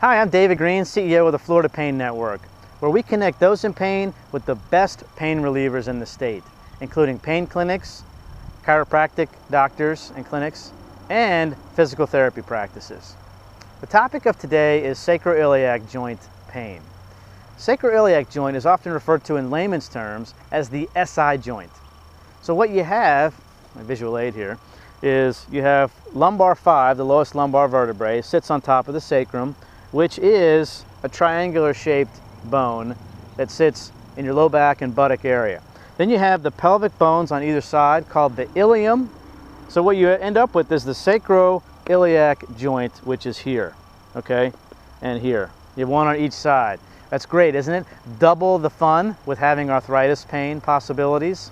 Hi, I'm David Greene, CEO of the Florida Pain Network, where we connect those in pain with the best pain relievers in the state, including pain clinics, chiropractic doctors and clinics, and physical therapy practices. The topic of today is sacroiliac joint pain. Sacroiliac joint is often referred to in layman's terms as the SI joint. So what you have, my visual aid here, is you have lumbar 5, the lowest lumbar vertebrae, sits on top of the sacrum, which is a triangular shaped bone that sits in your low back and buttock area. Then you have the pelvic bones on either side called the ilium. So what you end up with is the sacroiliac joint, which is here, okay, and here. You have one on each side. That's great, isn't it? Double the fun with having arthritis pain possibilities.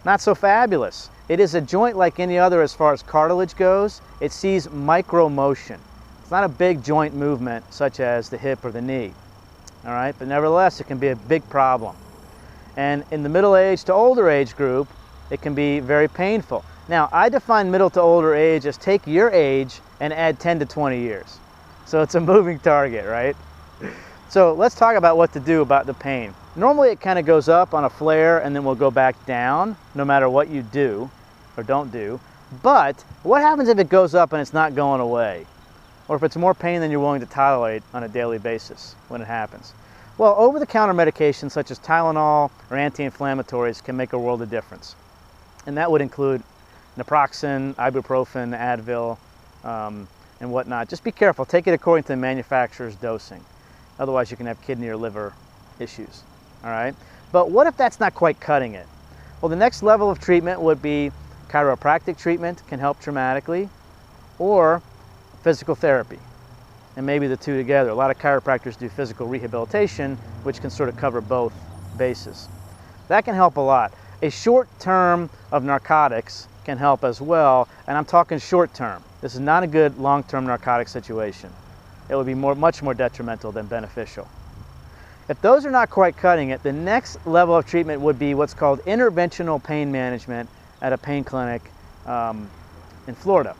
Not so fabulous. It is a joint like any other as far as cartilage goes. It sees micro motion. It's not a big joint movement such as the hip or the knee, all right? But nevertheless, it can be a big problem. And in the middle age to older age group, it can be very painful. Now, I define middle to older age as take your age and add 10 to 20 years. So it's a moving target, right? So let's talk about what to do about the pain. Normally it kind of goes up on a flare and then will go back down no matter what you do or don't do. But what happens if it goes up and it's not going away? Or if it's more pain than you're willing to tolerate on a daily basis when it happens? Well, over-the-counter medications such as Tylenol or anti-inflammatories can make a world of difference. And that would include naproxen, ibuprofen, Advil, and whatnot. Just be careful. Take it according to the manufacturer's dosing. Otherwise, you can have kidney or liver issues. All right? But what if that's not quite cutting it? Well, the next level of treatment would be chiropractic treatment, can help dramatically, or physical therapy, and maybe the two together. A lot of chiropractors do physical rehabilitation, which can sort of cover both bases. That can help a lot. A short term of narcotics can help as well, and I'm talking short term. This is not a good long-term narcotic situation. It would be much more detrimental than beneficial. If those are not quite cutting it, the next level of treatment would be what's called interventional pain management at a pain clinic in Florida.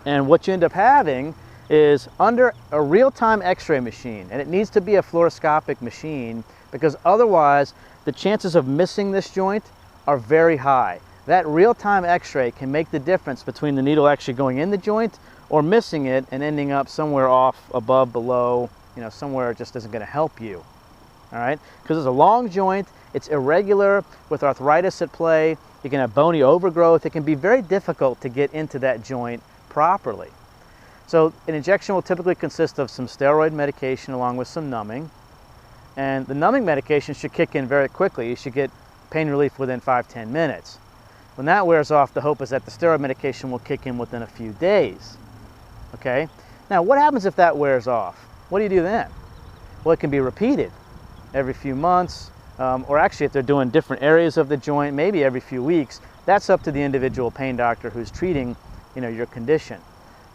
And what you end up having is under a real-time x-ray machine, and it needs to be a fluoroscopic machine because otherwise the chances of missing this joint are very high. That real-time x-ray can make the difference between the needle actually going in the joint or missing it and ending up somewhere off, above, below, somewhere it just isn't going to help you. All right? Because it's a long joint, it's irregular with arthritis at play, you can have bony overgrowth, it can be very difficult to get into that joint properly. So an injection will typically consist of some steroid medication along with some numbing, and the numbing medication should kick in very quickly. You should get pain relief within 5-10 minutes. When that wears off, the hope is that the steroid medication will kick in within a few days. Okay? Now, what happens if that wears off? What do you do then? Well, it can be repeated every few months, or actually if they're doing different areas of the joint, maybe every few weeks. That's up to the individual pain doctor who's treating your condition.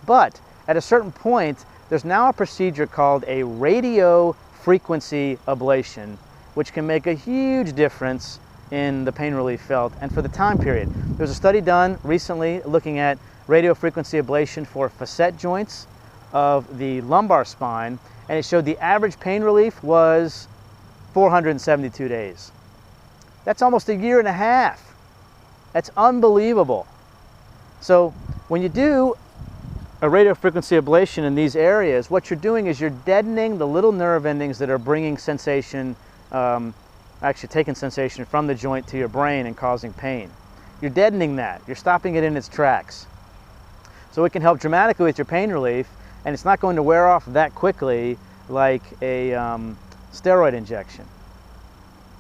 But at a certain point, there's now a procedure called a radio frequency ablation, which can make a huge difference in the pain relief felt and for the time period. There was a study done recently looking at radio frequency ablation for facet joints of the lumbar spine, and it showed the average pain relief was 472 days. That's almost a year and a half. That's unbelievable. So when you do a radio frequency ablation in these areas, what you're doing is you're deadening the little nerve endings that are bringing sensation, actually taking sensation from the joint to your brain and causing pain. You're deadening that. You're stopping it in its tracks. So it can help dramatically with your pain relief, and it's not going to wear off that quickly like a steroid injection.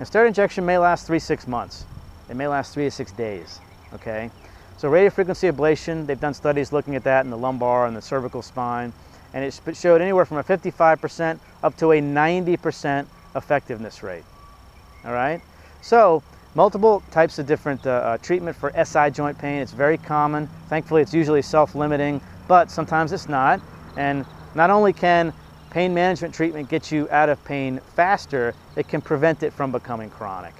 A steroid injection may last 3-6 months. It may last 3 to 6 days, okay? So radiofrequency ablation, they've done studies looking at that in the lumbar and the cervical spine, and it showed anywhere from a 55% up to a 90% effectiveness rate. All right? So multiple types of different treatment for SI joint pain. It's very common. Thankfully, it's usually self-limiting, but sometimes it's not. And not only can pain management treatment get you out of pain faster, it can prevent it from becoming chronic.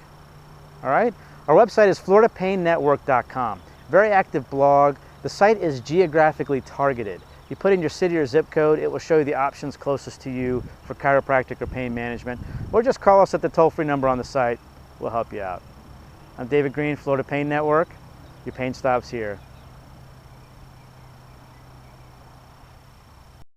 All right? Our website is floridapainnetwork.com. Very active blog. The site is geographically targeted. You put in your city or zip code, it will show you the options closest to you for chiropractic or pain management, or just call us at the toll-free number on the site. We'll help you out. I'm David Greene, Florida Pain Network. Your pain stops here.